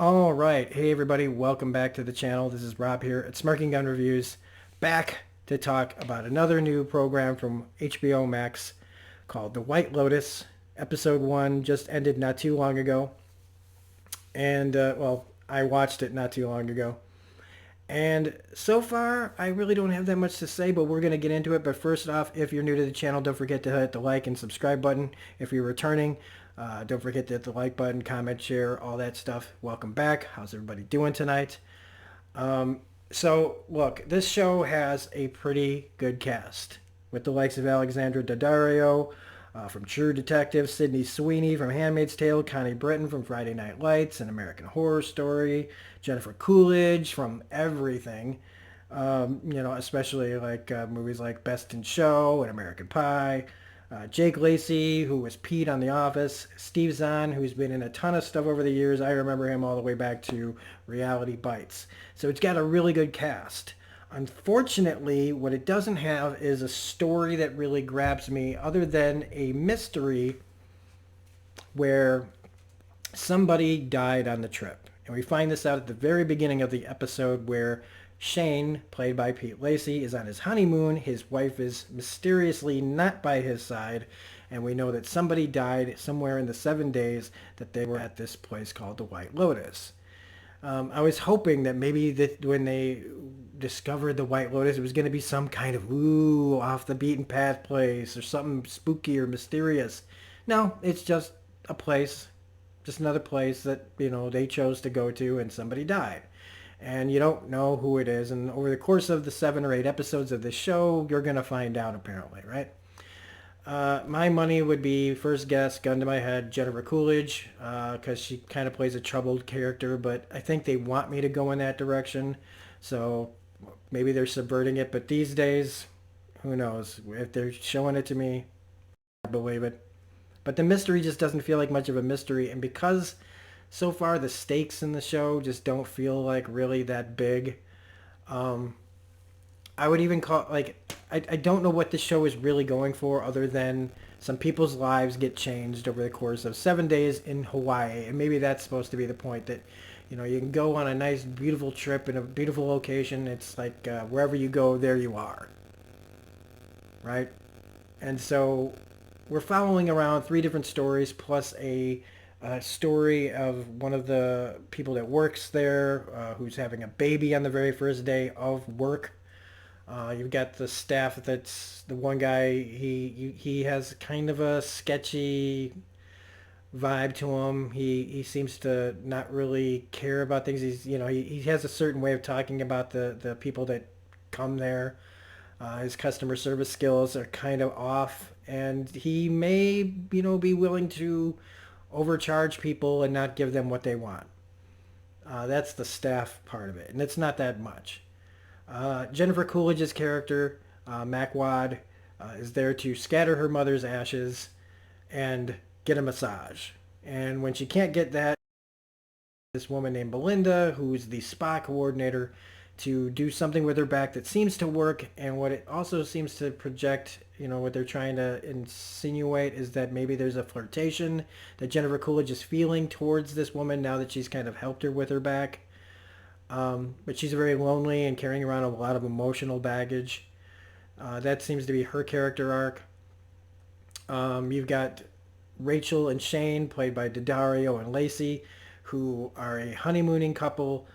All right. Hey, everybody. Welcome back to the channel. This is Rob here at Smirking Gun Reviews, back to talk about another new program from HBO Max called The White Lotus. Episode 1 just ended not too long ago. And, well, I watched it not too long ago. And so far, I really don't have that much to say, but we're going to get into it. But first off, if you're new to the channel, don't forget to hit the like and subscribe button. If you're returning, don't forget to hit the like button, comment, share, all that stuff. Welcome back. How's everybody doing tonight? So, look, this show has a pretty good cast with the likes of Alexandra Daddario from True Detective, Sydney Sweeney from Handmaid's Tale, Connie Britton from Friday Night Lights and American Horror Story, Jennifer Coolidge from everything, especially like movies like Best in Show and American Pie. Jake Lacey, who was Pete on The Office. Steve Zahn, who's been in a ton of stuff over the years. I remember him all the way back to Reality Bites. So it's got a really good cast. Unfortunately, what it doesn't have is a story that really grabs me other than a mystery where somebody died on the trip. And we find this out at the very beginning of the episode where Shane, played by Pete Lacey, is on his honeymoon. His wife is mysteriously not by his side. And we know that somebody died somewhere in the 7 days that they were at this place called the White Lotus. I was hoping that maybe that when they discovered the White Lotus, it was going to be some kind of off the beaten path place or something spooky or mysterious. No, it's just a place, just another place that they chose to go to, and somebody died, and you don't know who it is. And over the course of the 7 or 8 episodes of this show, you're going to find out apparently, right? My money would be, first guess, gun to my head, Jennifer Coolidge, because she kind of plays a troubled character, but I think they want me to go in that direction, so maybe they're subverting it, but these days, who knows? If they're showing it to me, I believe it. But the mystery just doesn't feel like much of a mystery, and because so far the stakes in the show just don't feel like really that big, I would even call, like, I don't know what this show is really going for other than some people's lives get changed over the course of 7 days in Hawaii. And maybe that's supposed to be the point that, you can go on a nice, beautiful trip in a beautiful location. It's like wherever you go, there you are. Right? And so we're following around 3 different stories plus a story of one of the people that works there who's having a baby on the very first day of work. You've got the staff. That's the one guy. He has kind of a sketchy vibe to him. He seems to not really care about things. He has a certain way of talking about the people that come there. His customer service skills are kind of off, and he may be willing to overcharge people and not give them what they want. That's the staff part of it, and it's not that much. Jennifer Coolidge's character, Mac Wad, is there to scatter her mother's ashes and get a massage. And when she can't get that, this woman named Belinda, who's the spa coordinator, to do something with her back that seems to work. And what it also seems to project, what they're trying to insinuate is that maybe there's a flirtation that Jennifer Coolidge is feeling towards this woman now that she's kind of helped her with her back. But she's very lonely and carrying around a lot of emotional baggage. That seems to be her character arc. You've got Rachel and Shane, played by Daddario and Lacey, who are a honeymooning couple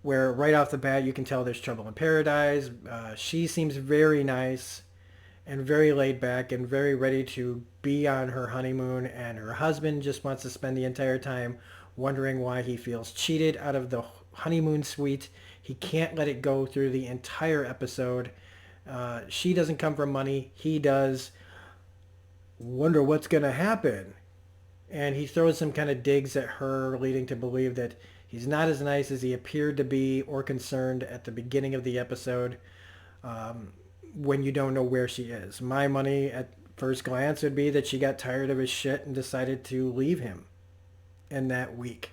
where right off the bat you can tell there's trouble in paradise. She seems very nice and very laid back and very ready to be on her honeymoon, and her husband just wants to spend the entire time wondering why he feels cheated out of the honeymoon suite. He can't let it go through the entire episode. She doesn't come from money. He does. Wonder what's going to happen. And he throws some kind of digs at her, leading to believe that he's not as nice as he appeared to be or concerned at the beginning of the episode, when you don't know where she is. My money at first glance would be that she got tired of his shit and decided to leave him in that week.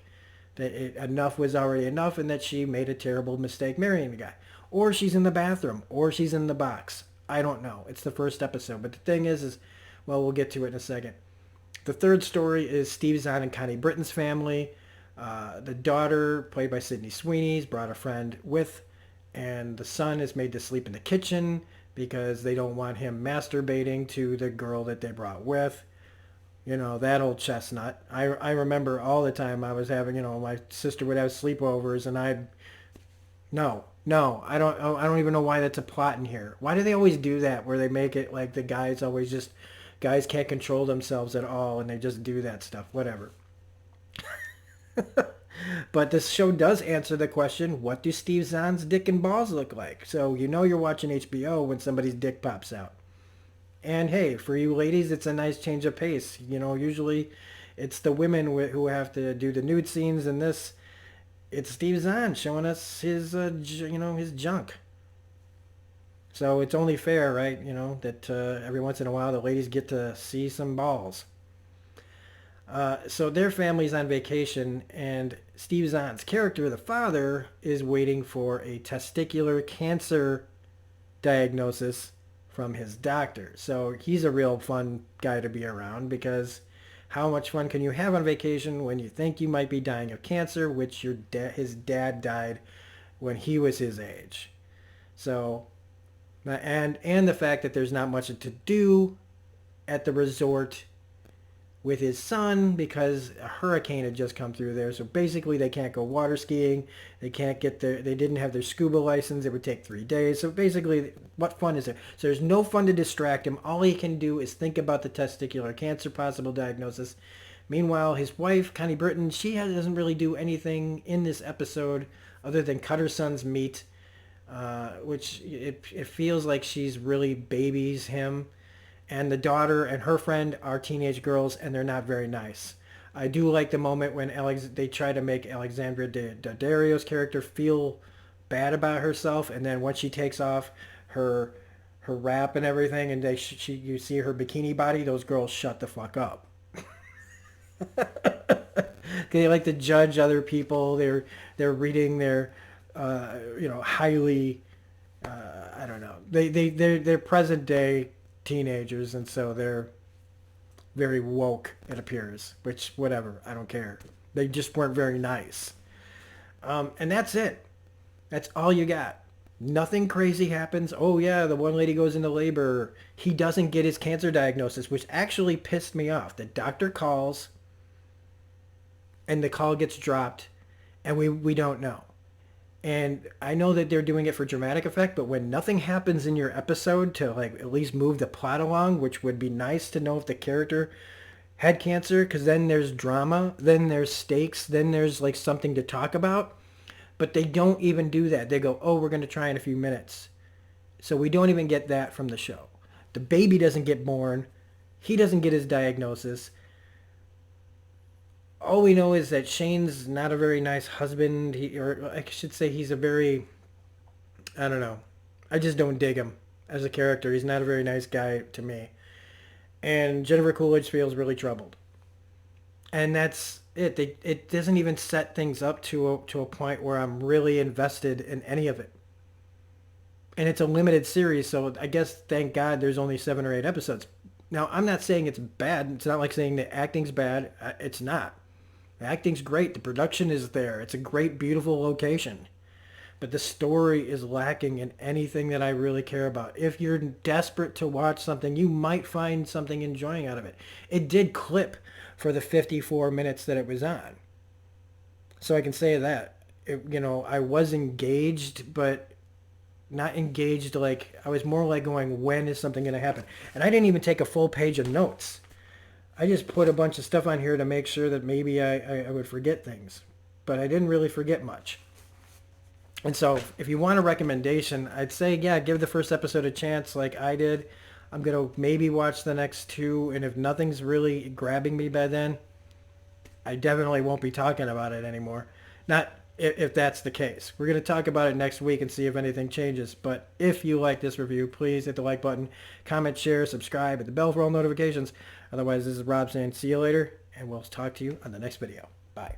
That enough was already enough, and that she made a terrible mistake marrying the guy. Or she's in the bathroom, or she's in the box. I don't know. It's the first episode. But the thing is, well, we'll get to it in a second. The third story is Steve Zahn and Connie Britton's family. The daughter, played by Sydney Sweeney, is brought a friend with, and the son is made to sleep in the kitchen because they don't want him masturbating to the girl that they brought with. You know, that old chestnut. I remember all the time I was having, my sister would have sleepovers and I'd, no, I don't even know why that's a plot in here. Why do they always do that where they make it like the guys can't control themselves at all and they just do that stuff, whatever. But this show does answer the question, what do Steve Zahn's dick and balls look like? So you know you're watching HBO when somebody's dick pops out. And hey, for you ladies, it's a nice change of pace. Usually it's the women who have to do the nude scenes, and this, it's Steve Zahn showing us his junk. So it's only fair, right? That every once in a while the ladies get to see some balls. So their family's on vacation, and Steve Zahn's character, the father, is waiting for a testicular cancer diagnosis from his doctor. So he's a real fun guy to be around because how much fun can you have on vacation when you think you might be dying of cancer, which his dad died when he was his age. So, and the fact that there's not much to do at the resort with his son because a hurricane had just come through there. So basically they can't go water skiing. They didn't have their scuba license. It would take 3 days. So basically, what fun is there? So there's no fun to distract him. All he can do is think about the testicular cancer possible diagnosis. Meanwhile, his wife, Connie Britton, doesn't really do anything in this episode other than cut her son's meat, which it feels like she's really babies him. And the daughter and her friend are teenage girls, and they're not very nice. I do like the moment when they try to make Alexandra Daddario's character feel bad about herself, and then once she takes off her wrap and everything, and you see her bikini body, those girls shut the fuck up. They like to judge other people. They're reading their highly I don't know. They're present day teenagers, and so they're very woke, it appears, which whatever, I don't care. They just weren't very nice. And that's it. That's all you got. Nothing crazy happens. Oh yeah, the one lady goes into labor. He doesn't get his cancer diagnosis, which actually pissed me off. The doctor calls and the call gets dropped and we don't know. And I know that they're doing it for dramatic effect, but when nothing happens in your episode to like at least move the plot along, which would be nice to know if the character had cancer, because then there's drama, then there's stakes, then there's like something to talk about. But they don't even do that. They go, oh, we're going to try in a few minutes. So we don't even get that from the show. The baby doesn't get born. He doesn't get his diagnosis. All we know is that Shane's not a very nice husband. Or I should say he's a very, I don't know. I just don't dig him as a character. He's not a very nice guy to me. And Jennifer Coolidge feels really troubled. And that's it. It doesn't even set things up to a point where I'm really invested in any of it. And it's a limited series, so I guess, thank God, there's only 7 or 8 episodes. Now, I'm not saying it's bad. It's not like saying the acting's bad. It's not. The acting's great. The production is there. It's a great, beautiful location. But the story is lacking in anything that I really care about. If you're desperate to watch something, you might find something enjoying out of it. It did clip for the 54 minutes that it was on. So I can say that. I was engaged, but not engaged like, I was more like going, when is something going to happen? And I didn't even take a full page of notes. I just put a bunch of stuff on here to make sure that maybe I would forget things. But I didn't really forget much. And so if you want a recommendation, I'd say, yeah, give the first episode a chance like I did. I'm going to maybe watch the next 2. And if nothing's really grabbing me by then, I definitely won't be talking about it anymore. Not if that's the case. We're going to talk about it next week and see if anything changes. But if you like this review, please hit the like button, comment, share, subscribe, hit the bell for all notifications. Otherwise, this is Rob saying see you later, and we'll talk to you on the next video. Bye.